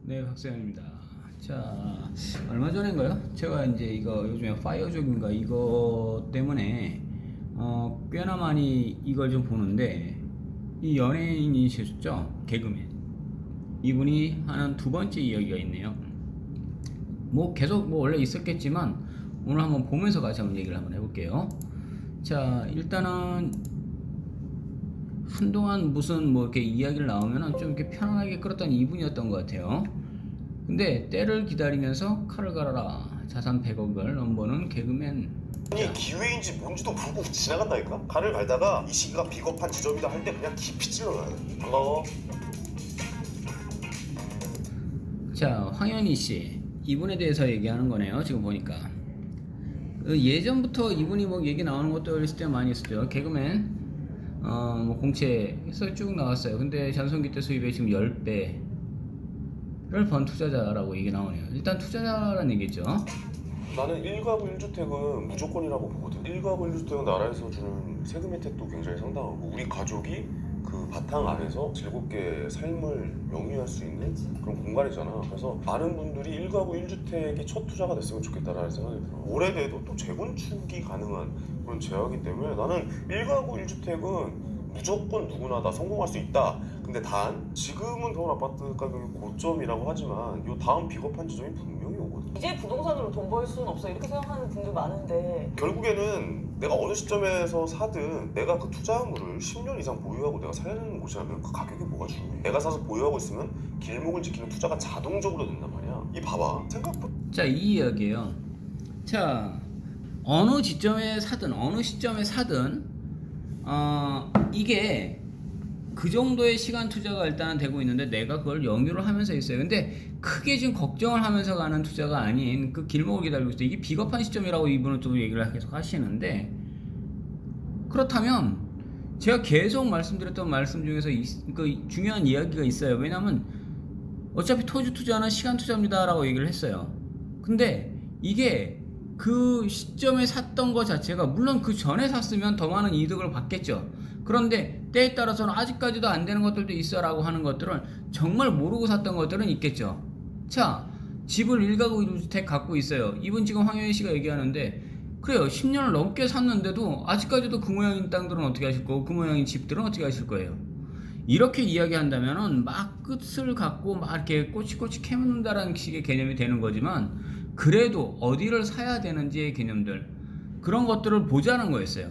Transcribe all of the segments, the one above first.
네, 박세현입니다. 자, 얼마 전인가요? 제가 이제 이거 요즘에 파이어족인가 이거 때문에 꽤나 많이 이걸 좀 보는데 이 연예인이셨죠? 개그맨. 이분이 하는 두 번째 이야기가 있네요. 뭐 계속 뭐 원래 있었겠지만 오늘 한번 보면서 같이 한번 얘기를 한번 해볼게요. 자, 일단은 한동안 무슨 뭐 이렇게 이야기를 나오면은 좀 이렇게 편안하게 끌었던 이분이었던 것 같아요. 근데 때를 기다리면서 칼을 갈아라. 자산 100억을 넘보는 개그맨. 아니 기회인지 뭔지도 모르고 지나간다니까? 칼을 갈다가 이 시기가 비겁한 지점이다 할 때 그냥 깊이 찔러놔요. 반가워. 자, 황현희 씨. 이분에 대해서 얘기하는 거네요. 지금 보니까. 예전부터 이분이 뭐 얘기 나오는 것도 있을 때 많이 있었죠. 개그맨. 뭐 공채에서 쭉 나왔어요. 근데 전성기 때 수입의 지금 10배를 번 투자자라고 얘기 나오네요. 일단 투자자라는 얘기죠. 나는 1가구 1주택은 무조건이라고 보거든. 1가구 1주택은 나라에서 주는 세금 혜택도 굉장히 상당하고 우리 가족이 그 바탕 안에서 즐겁게 삶을 영위할 수 있는 그런 공간이잖아. 그래서 많은 분들이 1가구 1주택이 첫 투자가 됐으면 좋겠다라는 생각이 들어. 오래돼도 또 재건축이 가능한 그런 제약이기 때문에 나는 1가구 1주택은 무조건 누구나 다 성공할 수 있다. 근데 단 지금은 서울 아파트 가격이 고점이라고 하지만 요 다음 비겁한 지점이 분명히 오거든. 이제 부동산으로 돈 벌 수는 없어 이렇게 생각하는 분들 많은데 결국에는 내가 어느 시점에서 사든 내가 그 투자물을 10년 이상 보유하고 내가 사는 곳이라면 그 가격이 뭐가 중요해. 내가 사서 보유하고 있으면 길목을 지키는 투자가 자동적으로 된단 말이야. 이 봐봐. 생각보다 자, 이 이야기예요. 자, 어느 지점에 사든 어느 시점에 사든 이게 그 정도의 시간 투자가 일단은 되고 있는데 내가 그걸 영유를 하면서 있어요. 근데 크게 지금 걱정을 하면서 가는 투자가 아닌 그 길목을 기다리고 있어요. 이게 비겁한 시점이라고 이분은 또 얘기를 계속 하시는데, 그렇다면 제가 계속 말씀드렸던 말씀 중에서 그 중요한 이야기가 있어요. 왜냐면 어차피 토지 투자는 시간 투자입니다 라고 얘기를 했어요. 근데 이게 그 시점에 샀던 것 자체가 물론 그 전에 샀으면 더 많은 이득을 받겠죠. 그런데 때에 따라서는 아직까지도 안 되는 것들도 있어 라고 하는 것들은 정말 모르고 샀던 것들은 있겠죠. 자, 집을 1가구 1주택 갖고 있어요. 이분 지금 황효희 씨가 얘기하는데 그래요. 10년을 넘게 샀는데도 아직까지도 그 모양인 땅들은 어떻게 하실 거고 그 모양인 집들은 어떻게 하실 거예요. 이렇게 이야기한다면은 막 끝을 갖고 막 이렇게 꼬치꼬치 캐묻는다라는 식의 개념이 되는 거지만, 그래도 어디를 사야 되는지의 개념들, 그런 것들을 보자는 거였어요.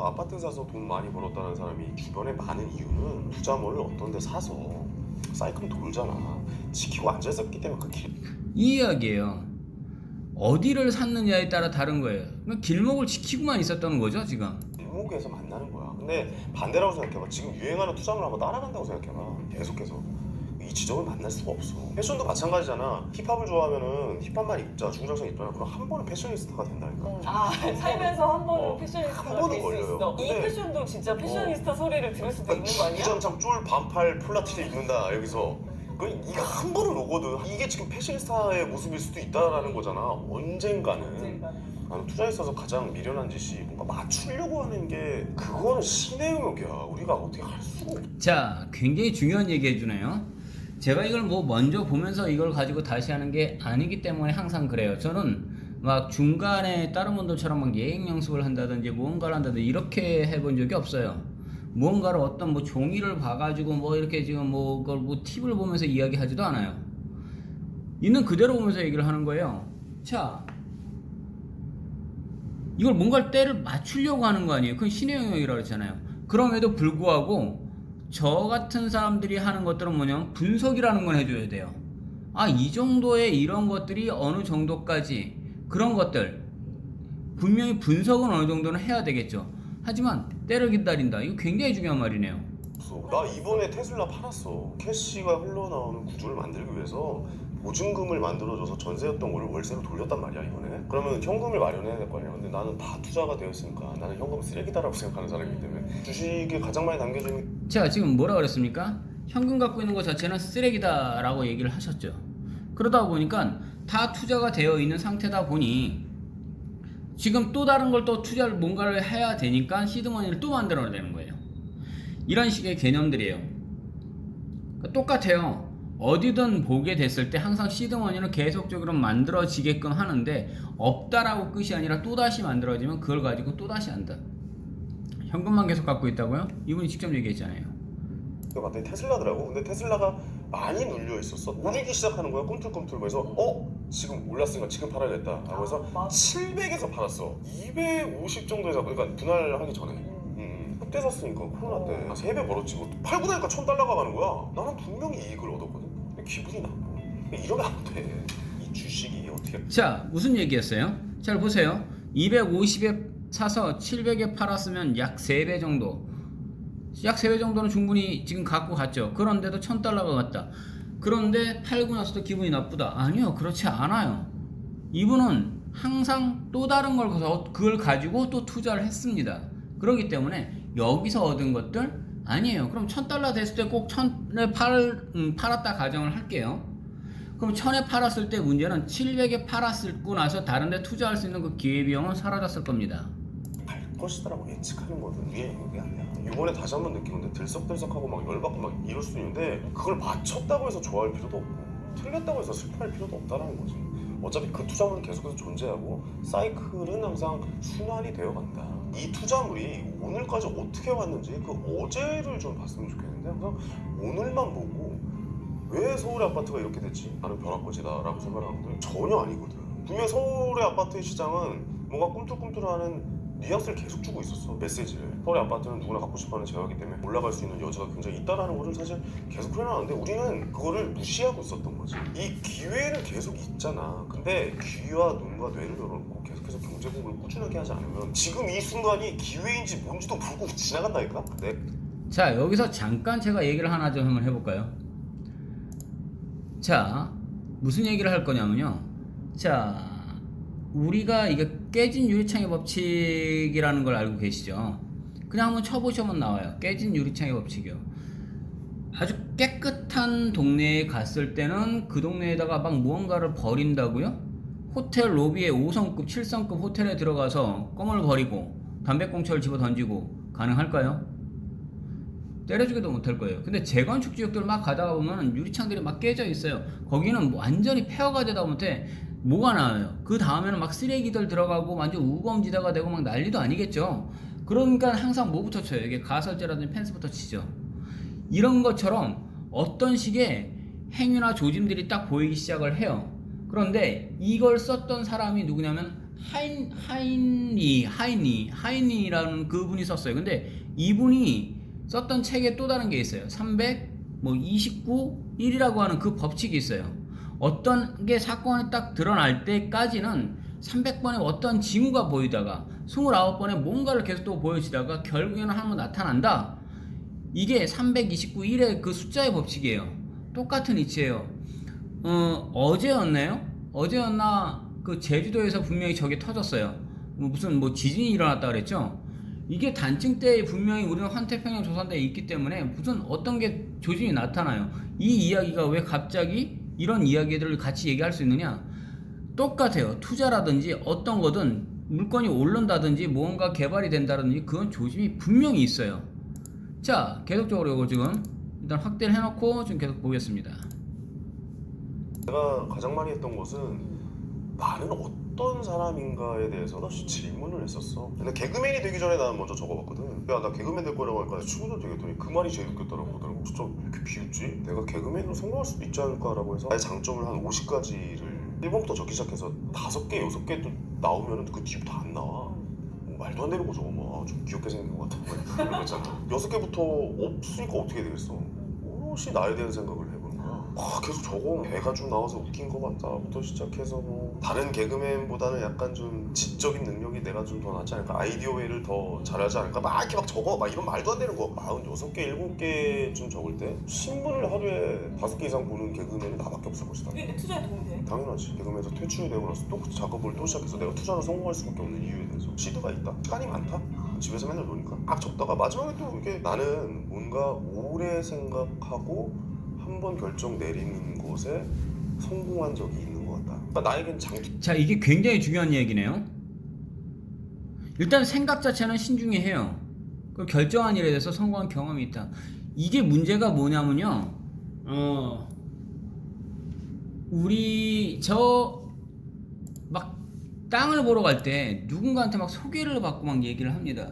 아파트 사서 돈 많이 벌었다는 사람이 주변에 많은 이유는 투자물을 어떤 데 사서 사이클 돌잖아. 지키고 앉아있었기 때문에 그 길. 이 이야기예요. 어디를 샀느냐에 따라 다른 거예요. 길목을 지키고만 있었던 거죠 지금. 길목에서 만나는 거야. 근데 반대라고 생각해봐. 지금 유행하는 투자물 한번 따라간다고 생각해봐. 계속해서 이 지점을 만날 수가 없어. 패션도 마찬가지잖아. 힙합을 좋아하면은 힙합만 입자, 중장선 입잖아. 그럼 한 번은 패셔니스타가 된다니까. 살면서 한 번은 한 패셔니스타가 번은 될 수 걸려요. 있어. 이 근데- 패션도 진짜 패셔니스타 소리를 들을 수도 있는 거 아니야? 주장창 쫄 반팔 폴라티를 입는다 여기서. 그 이거 한 번은 오거든. 이게 지금 패셔니스타의 모습일 수도 있다라는 거잖아. 언젠가는. 나는 투자에 있어서 가장 미련한 짓이 뭔가 맞추려고 하는 게 그거는 신의 영역이야. 우리가 어떻게 할 수가 없어. 자, 굉장히 중요한 얘기 해주네요. 제가 이걸 뭐 먼저 보면서 이걸 가지고 다시 하는 게 아니기 때문에 항상 그래요. 저는 막 중간에 다른 분들처럼 막 예행 연습을 한다든지 무언가를 한다든지 이렇게 해본 적이 없어요. 무언가를 어떤 뭐 종이를 봐가지고 뭐 이렇게 지금 뭐 그걸 뭐 팁을 보면서 이야기하지도 않아요. 있는 그대로 보면서 얘기를 하는 거예요. 자, 이걸 뭔가를 때를 맞추려고 하는 거 아니에요. 그건 신의 영역이라고 했잖아요. 그럼에도 불구하고 저 같은 사람들이 하는 것들은 뭐냐면 분석이라는 건 해줘야 돼요. 아, 이 정도의 이런 것들이 어느 정도까지, 그런 것들 분명히 분석은 어느 정도는 해야 되겠죠. 하지만 때를 기다린다, 이거 굉장히 중요한 말이네요. 나 이번에 테슬라 팔았어. 캐시가 흘러나오는 구조를 만들기 위해서 보증금을 만들어줘서 전세였던 거를 월세로 돌렸단 말이야 이번에. 그러면 현금을 마련해야 될 거 아니야. 근데 나는 다 투자가 되어 있으니까 나는 현금 쓰레기다라고 생각하는 사람이기 때문에 주식에 가장 많이 담겨져 있는. 제가 지금 뭐라 그랬습니까? 현금 갖고 있는 것 자체는 쓰레기다 라고 얘기를 하셨죠. 그러다 보니까 다 투자가 되어 있는 상태다 보니 지금 또 다른 걸 또 투자를 뭔가를 해야 되니까 시드머니를 또 만들어야 되는 거예요. 이런 식의 개념들이에요. 똑같아요. 어디든 보게 됐을 때 항상 시드머니는 계속적으로 만들어지게끔 하는데 없다라고 끝이 아니라 또다시 만들어지면 그걸 가지고 또다시 한다. 현금만 계속 갖고 있다고요? 이분이 직접 얘기했잖아요. 봤더니 테슬라더라고. 근데 테슬라가 많이 눌려 있었어. 오르기 시작하는 거야. 꿈틀꿈틀. 그래서 지금 올랐으니까 지금 팔아야겠다. 라고 해서 맞아. 700에서 팔았어. 250 정도에서, 그러니까 분할하기 전에. 그때 샀으니까 코로나 때 3배 벌었지. 뭐 팔고 나니까 $1,000가 가는 거야. 나는 분명히 이익을 얻었거든. 근데 기분이 나빠. 이러면 안 돼. 이 주식이 어떻게. 자, 무슨 얘기였어요? 잘 보세요. 250에 사서 700에 팔았으면 약 3배 정도. 약 3배 정도는 충분히 지금 갖고 갔죠. 그런데도 $1,000가 갔다. 그런데 팔고 나서도 기분이 나쁘다. 아니요, 그렇지 않아요. 이분은 항상 또 다른 걸 그걸 가지고 또 투자를 했습니다. 그렇기 때문에 여기서 얻은 것들 아니에요. 그럼 $1,000 됐을 때 꼭 1,000에 팔았다 가정을 할게요. 그럼 1,000에 팔았을 때 문제는 700에 팔았고 나서 다른 데 투자할 수 있는 그 기회비용은 사라졌을 겁니다. 갈 것이다라고 예측하는 거는 위에 있는 게 아니야. 이번에 다시 한번 느낀 건데 들썩들썩하고 막 열받고 막 이럴 수 있는데 그걸 맞췄다고 해서 좋아할 필요도 없고 틀렸다고 해서 슬퍼할 필요도 없다라는 거지. 어차피 그 투자물은 계속해서 존재하고 사이클은 항상 순환이 되어간다. 이 투자물이 오늘까지 어떻게 왔는지 그 어제를 좀 봤으면 좋겠는데 항상 오늘만 보고 왜 서울의 아파트가 이렇게 됐지? 나는 벼락거지다라고 생각하는데 전혀 아니거든. 분명 서울의 아파트의 시장은 뭔가 꿈틀꿈틀하는 뉘앙스를 계속 주고 있었어. 메시지를. 서울의 아파트는 누구나 갖고 싶어하는 제약이기 때문에 올라갈 수 있는 여지가 굉장히 있다라는 거를 사실 계속 표현하는데 우리는 그거를 무시하고 있었던 거지. 이 기회는 계속 있잖아. 근데 귀와 눈과 뇌를 열어놓고 계속해서 경제 공부를 꾸준하게 하지 않으면 지금 이 순간이 기회인지 뭔지도 모르고 지나간다니까? 네. 자, 여기서 잠깐 제가 얘기를 하나 좀 한번 해볼까요? 자, 무슨 얘기를 할 거냐면요. 자, 우리가 이게 깨진 유리창의 법칙이라는 걸 알고 계시죠? 그냥 한번 쳐보시면 나와요. 깨진 유리창의 법칙이요. 아주 깨끗한 동네에 갔을 때는 그 동네에다가 막 무언가를 버린다고요? 호텔 로비에 5성급, 7성급 호텔에 들어가서 껌을 버리고 담배꽁초를 집어 던지고 가능할까요? 때려주기도 못할 거예요. 근데 재건축 지역들 막 가다가 보면 유리창들이 막 깨져 있어요. 거기는 완전히 폐허가 되다 못해 뭐가 나와요. 그 다음에는 막 쓰레기들 들어가고 완전 우거지대가 되고 막 난리도 아니겠죠. 그러니까 항상 뭐부터 쳐요? 이게 가설제라든지 펜스부터 치죠. 이런 것처럼 어떤 식의 행위나 조짐들이 딱 보이기 시작을 해요. 그런데 이걸 썼던 사람이 누구냐면 하이니라는 그분이 썼어요. 근데 이분이 썼던 책에 또 다른 게 있어요. 329 1이라고 하는 그 법칙이 있어요. 어떤 게 사건이 딱 드러날 때까지는 300번의 어떤 징후가 보이다가 29번의 뭔가를 계속 또 보여지다가 결국에는 한번 나타난다. 이게 329 1의 그 숫자의 법칙이에요. 똑같은 이치예요. 어제였나요? 어제였나 그 제주도에서 분명히 저게 터졌어요. 무슨 지진이 일어났다 그랬죠? 이게 단층 때 분명히 우리는 환태평양 조산대에 있기 때문에 무슨 어떤 게 조짐이 나타나요. 이 이야기가 왜 갑자기 이런 이야기들을 같이 얘기할 수 있느냐? 똑같아요. 투자라든지 어떤 거든 물건이 오른다든지 뭔가 개발이 된다든지 그건 조짐이 분명히 있어요. 자, 계속적으로 이거 지금 일단 확대를 해놓고 지금 계속 보겠습니다. 내가 가장 많이 했던 것은 나는 어떤 사람인가에 대해서 다시 질문을 했었어. 근데 개그맨이 되기 전에 나는 먼저 적어봤거든. 야, 나 개그맨 될 거라고 하니까 친구들 되겠더니 그 말이 제일 웃겼다라고 그러더라고. 진짜 왜 이렇게 비웃지? 내가 개그맨으로 성공할 수도 있지 않을까라고 해서 나의 장점을 한 50가지를 1번부터 적기 시작해서 5개, 6개 또 나오면은 그 뒤부터 안 나와. 말도 안 되는 거 저거 좀 귀엽게 생긴 것 같아. 그런 거 있잖아. 6개부터 없으니까 어떻게 되겠어? 오롯이 나에 대한 생각을 해보는 거야. 계속 저거 배가 좀 나와서 웃긴 것 같다부터 시작해서 뭐 다른 개그맨보다는 약간 좀 지적인 능력이 내가 좀 더 낫지 않을까, 아이디어 웨이를 더 잘하지 않을까, 막 이렇게 막 적어. 막 이런 말도 안 되는 거 46개, 7개쯤 적을 때 신문을 하루에 5개 이상 보는 개그맨이 나밖에 없을 것이다. 이게 내 투자에 도움이 돼? 당연하지. 개그맨에서 퇴출되고 나서 또 그 작업을 또 시작해서 내가 투자로 성공할 수밖에 없는 이유에 대해서 시드가 있다. 시간이 많다. 집에서 맨날 노니까 막 적다가 마지막에 또 이게 나는 뭔가 오래 생각하고 한번 결정 내리는 것에 성공한 적이 있는 것 같다. 그러니까 나에겐 자, 이게 굉장히 중요한 얘기네요. 일단 생각 자체는 신중히 해요. 그 결정한 일에 대해서 성공한 경험이 있다. 이게 문제가 뭐냐면요. 우리 저 막 땅을 보러 갈 때 누군가한테 막 소개를 받고 막 얘기를 합니다.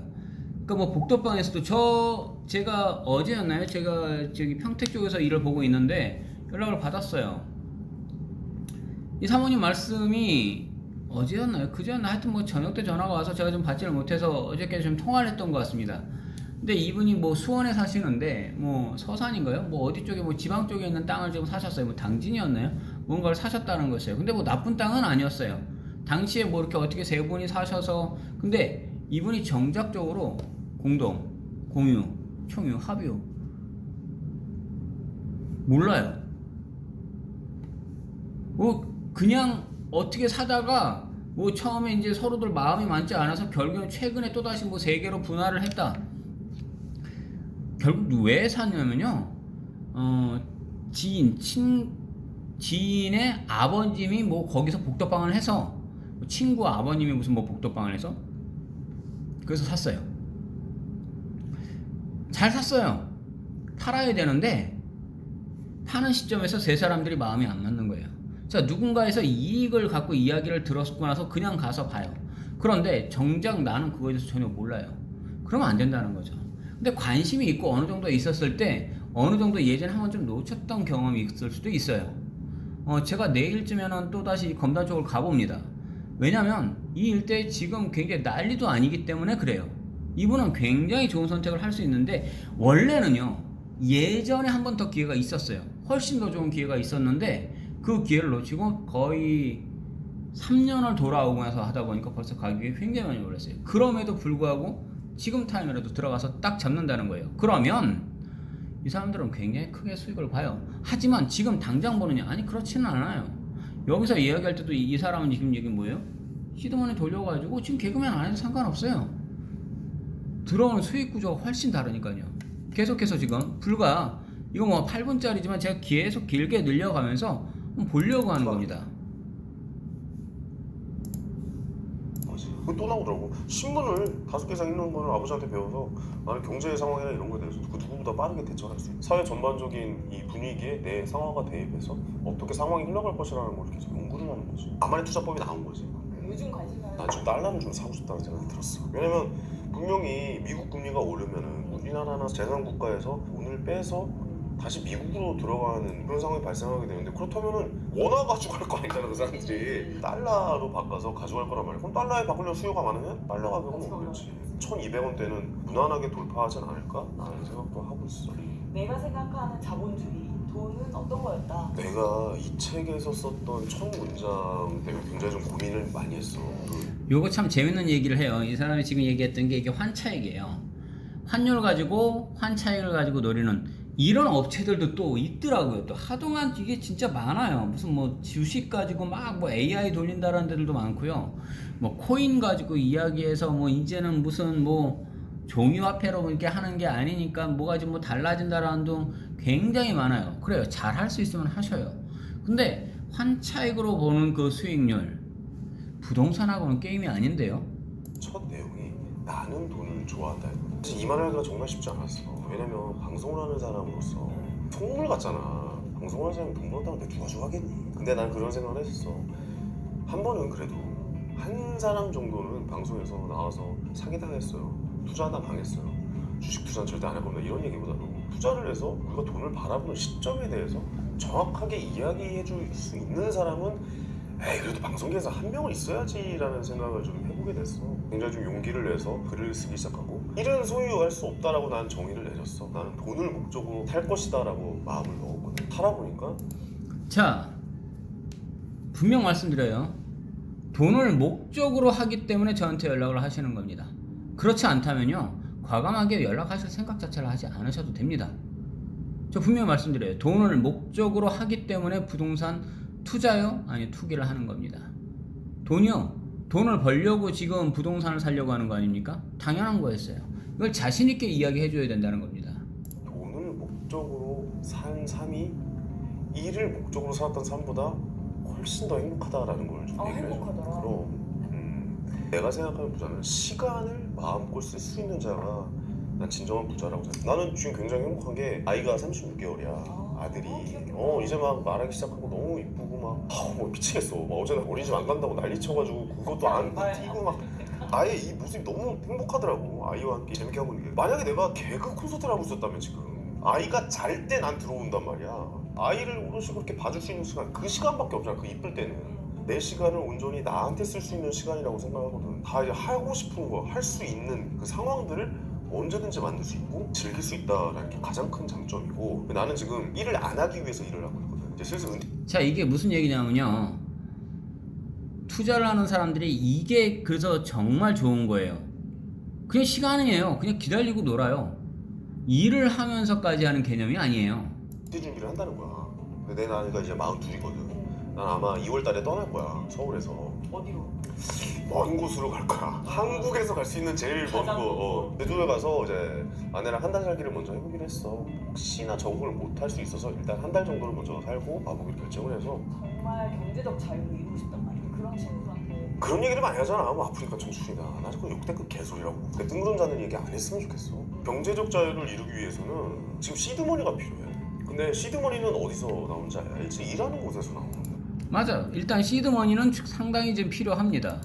그러니까 뭐 복덕방에서도 제가 어제였나요? 제가 저기 평택 쪽에서 일을 보고 있는데 연락을 받았어요. 이 사모님 말씀이 어제였나요? 그제였나? 하여튼 뭐 저녁 때 전화가 와서 제가 좀 받지를 못해서 어저께 좀 통화를 했던 것 같습니다. 근데 이분이 뭐 수원에 사시는데 뭐 서산인가요? 뭐 어디 쪽에 뭐 지방 쪽에 있는 땅을 지금 사셨어요. 뭐 당진이었나요? 뭔가를 사셨다는 것이에요. 근데 뭐 나쁜 땅은 아니었어요. 당시에 뭐 이렇게 어떻게 세 분이 사셔서 근데 이분이 정작적으로 공동, 공유, 총유, 합유 몰라요. 뭐 그냥 어떻게 사다가 뭐 처음에 이제 서로들 마음이 맞지 않아서 결국엔 최근에 또다시 뭐 세 개로 분할을 했다. 결국 왜 샀냐면요. 지인의 아버님이 뭐 거기서 복덕방을 해서 친구 아버님이 무슨 뭐 복덕방을 해서 그래서 샀어요. 잘 샀어요. 팔아야 되는데 파는 시점에서 세 사람들이 마음이 안 맞는 거예요. 자, 누군가에서 이익을 갖고 이야기를 들었고 나서 그냥 가서 봐요. 그런데 정작 나는 그거에 대해서 전혀 몰라요. 그러면 안 된다는 거죠. 근데 관심이 있고 어느 정도 있었을 때 어느 정도 예전에 한번 좀 놓쳤던 경험이 있을 수도 있어요. 제가 내일쯤에는 또다시 검단 쪽을 가봅니다. 왜냐면 이 일대에 지금 굉장히 난리도 아니기 때문에 그래요. 이분은 굉장히 좋은 선택을 할 수 있는데 원래는요 예전에 한 번 더 기회가 있었어요. 훨씬 더 좋은 기회가 있었는데 그 기회를 놓치고 거의 3년을 돌아오고 나서 하다 보니까 벌써 가격이 굉장히 많이 올랐어요. 그럼에도 불구하고 지금 타임이라도 들어가서 딱 잡는다는 거예요. 그러면 이 사람들은 굉장히 크게 수익을 봐요. 하지만 지금 당장 보느냐? 아니 그렇지는 않아요. 여기서 이야기할 때도 이 사람은 지금 얘기 뭐예요? 시드머니 돌려가지고 지금 개그맨 안 해도 상관없어요. 들어오는 수익 구조가 훨씬 다르니까요. 계속해서 지금 불과 이거 뭐 8분짜리지만 제가 계속 길게 늘려가면서 보려고 하는 겁니다. 또 나오더라고. 신문을 5개 이상 읽는 거를 아버지한테 배워서 나는 경제 상황이나 이런 거에 대해서 그 누구보다 빠르게 대처할 수 있고 사회 전반적인 이 분위기에 내 상황과 대입해서 어떻게 상황이 흘러갈 것이라는 걸 계속 연구를 하는 거지. 나만의 투자법이 나온 거지. 요즘 관심 가는 난 좀 달러를 좀 사고 싶다는 생각이 들었어. 왜냐면 분명히 미국 금리가 오르면은 우리나라나 재난국가에서 돈을 빼서 다시 미국으로 들어가는 그런 상황이 발생하게 되는데 그렇다면은 원화 가져갈 거 아니잖아 그 사람들이. 달러로 바꿔서 가져갈 거란 말이야. 그럼 달러에 바꾸려면 수요가 많으면 달러 가격은 오르겠지. 1,200원대는 무난하게 돌파하진 않을까? 라는 생각도 하고 있어. 내가 생각하는 자본주의 돈은 어떤 거였다? 내가 이 책에서 썼던 첫 문장 때문에 굉장히 좀 고민을 많이 했어. 요거 참 재밌는 얘기를 해요. 이 사람이 지금 얘기했던 게 이게 환차익이에요. 환율 가지고 환차익을 가지고 노리는 이런 업체들도 또 있더라고요. 또 하동안 이게 진짜 많아요. 무슨 뭐 주식 가지고 막 뭐 AI 돌린다라는 데들도 많고요. 뭐 코인 가지고 이야기해서 뭐 이제는 무슨 뭐 종이화폐로 이렇게 하는 게 아니니까 뭐가 좀 뭐 달라진다라는 등 굉장히 많아요. 그래요. 잘 할 수 있으면 하셔요. 근데 환차익으로 보는 그 수익률 부동산하고는 게임이 아닌데요. 첫 내용이 나는 돈을 좋아한다. 사실 이 말을 하기가 정말 쉽지 않았어. 왜냐면 방송을 하는 사람으로서 속물 같잖아. 방송을 하는 사람이 돈 벌었다는데 누가 좋아하겠니? 근데 난 그런 생각을 했었어. 한 번은 그래도 한 사람 정도는 방송에서 나와서 사기당했어요. 투자하다 망했어요. 주식 투자는 절대 안 할 겁니다. 이런 얘기보다도 투자를 해서 우리가 돈을 바라보는 시점에 대해서 정확하게 이야기해 줄 수 있는 사람은 에이 그래도 방송계에서 한 명은 있어야지라는 생각을 좀 해보게 됐어. 굉장히 좀 용기를 내서 글을 쓰기 시작하고 일은 소유할 수 없다라고 난 정의를 내렸어. 나는 돈을 목적으로 탈 것이다라고 마음을 먹었거든. 살아보니까 자, 분명 말씀드려요. 돈을 목적으로 하기 때문에 저한테 연락을 하시는 겁니다. 그렇지 않다면요 과감하게 연락하실 생각 자체를 하지 않으셔도 됩니다. 저 분명히 말씀드려요. 돈을 목적으로 하기 때문에 부동산 투자요? 아니 투기를 하는 겁니다. 돈이요? 돈을 벌려고 지금 부동산을 사려고 하는 거 아닙니까? 당연한 거였어요. 이걸 자신 있게 이야기해 줘야 된다는 겁니다. 돈을 목적으로 산 삶이 일을 목적으로 살았던 삶보다 훨씬 더 행복하다라는 걸 좀 얘기를 해줘. 행복하더라. 그럼 내가 생각하는 부자는 시간을 마음껏 쓸 수 있는 자가 난 진정한 부자라고 생각해. 나는 지금 굉장히 행복한 게 아이가 36개월이야. 아들이 이제 막 말하기 시작하고 너무 이쁘고 막 미치겠어. 막 어제는 어린이집 안 간다고 난리 쳐가지고 그것도 안 뛰고 막 아예 이 모습이 너무 행복하더라고. 아이와 함께 재밌게 하고 있는 게. 만약에 내가 개그 콘서트를 하고 있었다면 지금 아이가 잘 때 난 들어온단 말이야. 아이를 오롯이 그렇게 봐줄 수 있는 시간 그 시간밖에 없잖아. 그 이쁠 때는 내 시간을 온전히 나한테 쓸 수 있는 시간이라고 생각하거든. 다 이제 하고 싶은 거 할 수 있는 그 상황들을 언제든지 만들 수 있고 즐길 수 있다라는 게 가장 큰 장점이고, 나는 지금 일을 안 하기 위해서 일을 하고 있거든. 이제 슬슬 자, 이게 무슨 얘기냐면요, 투자를 하는 사람들이 이게 그래서 정말 좋은 거예요. 그냥 시간이에요. 그냥 기다리고 놀아요. 일을 하면서까지 하는 개념이 아니에요. 은퇴 준비를 한다는 거야. 근데 내 나이가 이제 42이거든. 난 아마 2월 달에 떠날 거야. 서울에서. 어디로? 먼 곳으로 갈 거야. 한국에서 갈 수 있는 제일 먼 곳. 제주도에 가서 이제 아내랑 한 달 살기를 먼저 해보기로 했어. 혹시나 적응을 못 할 수 있어서 일단 한 달 정도를 먼저 살고 와보기로 결정을 해서. 정말 경제적 자유를 이루고 싶단 말이야. 그런 친구들한테. 그런 얘기를 많이 하잖아. 뭐 아프리카 청춘이다. 나 그거 역대급 개소리라고. 근데 뜬구름 잡는 얘기 안 했으면 좋겠어. 경제적 자유를 이루기 위해서는 지금 시드머니가 필요해. 근데 시드머니는 어디서 나오는지 알지? 일하는 곳에서 나오는 거야. 맞아. 일단 시드머니는 상당히 좀 필요합니다.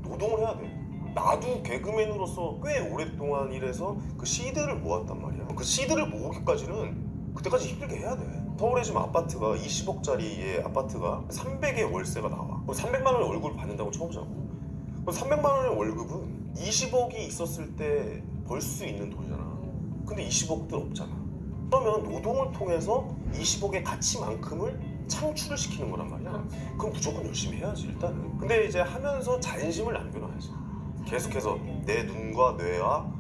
노동을 해야 돼. 나도 개그맨으로서 꽤 오랫동안 일해서 그 시드를 모았단 말이야. 그 시드를 모으기까지는 그때까지 힘들게 해야 돼. 서울에 지금 아파트가 20억짜리의 아파트가 300의 월세가 나와. 300만 원의 월급을 받는다고 쳐보자고. 그럼 300만 원의 월급은 20억이 있었을 때 벌 수 있는 돈이잖아. 근데 20억도 없잖아. 그러면 노동을 통해서 20억의 가치만큼을 창출을 시키는 거란 말이야. 그럼 무조건 열심히 해야지 일단은. 근데 이제 하면서 자존심을 남겨놔야지. 계속해서 내 눈과 뇌와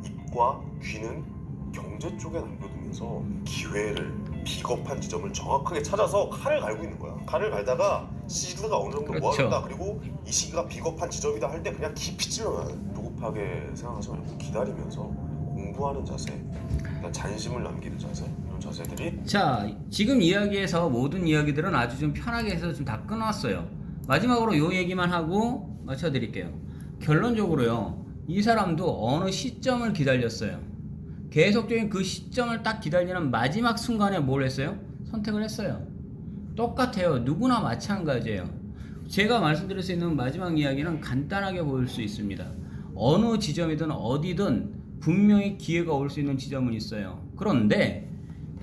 입과 귀는 경제 쪽에 남겨두면서 기회를, 비겁한 지점을 정확하게 찾아서 칼을 갈고 있는 거야. 칼을 갈다가 시드가 어느 정도 그렇죠. 모아졌다. 그리고 이 시기가 비겁한 지점이다 할 때 그냥 깊이 찔러놔야 돼. 조급하게 생각하지 말고 기다리면서 공부하는 자세, 그다음 자존심을 남기는 자세, 이런 자세들이. 자, 지금 이야기에서 모든 이야기들은 아주 좀 편하게 해서 좀 다 끊었어요. 마지막으로 요 얘기만 하고 마쳐드릴게요. 결론적으로요, 이 사람도 어느 시점을 기다렸어요. 계속적인 그 시점을 딱 기다리는 마지막 순간에 뭘 했어요? 선택을 했어요. 똑같아요. 누구나 마찬가지예요. 제가 말씀드릴 수 있는 마지막 이야기는 간단하게 보일 수 있습니다. 어느 지점이든 어디든 분명히 기회가 올 수 있는 지점은 있어요. 그런데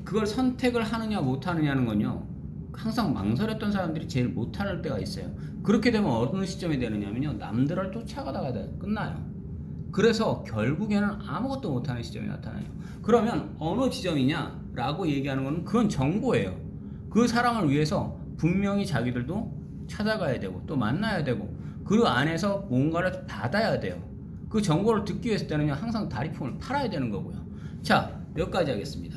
그걸 선택을 하느냐 못하느냐는 건요, 항상 망설였던 사람들이 제일 못할 때가 있어요. 그렇게 되면 어느 시점이 되느냐면요, 남들을 쫓아가다가 끝나요. 그래서 결국에는 아무것도 못하는 시점이 나타나요. 그러면 어느 지점이냐 라고 얘기하는 건 그건 정보예요. 그 사람을 위해서 분명히 자기들도 찾아가야 되고 또 만나야 되고 그 안에서 뭔가를 받아야 돼요. 그 정보를 듣기 위해서 때는요, 항상 다리품을 팔아야 되는 거고요. 자, 여기까지 하겠습니다.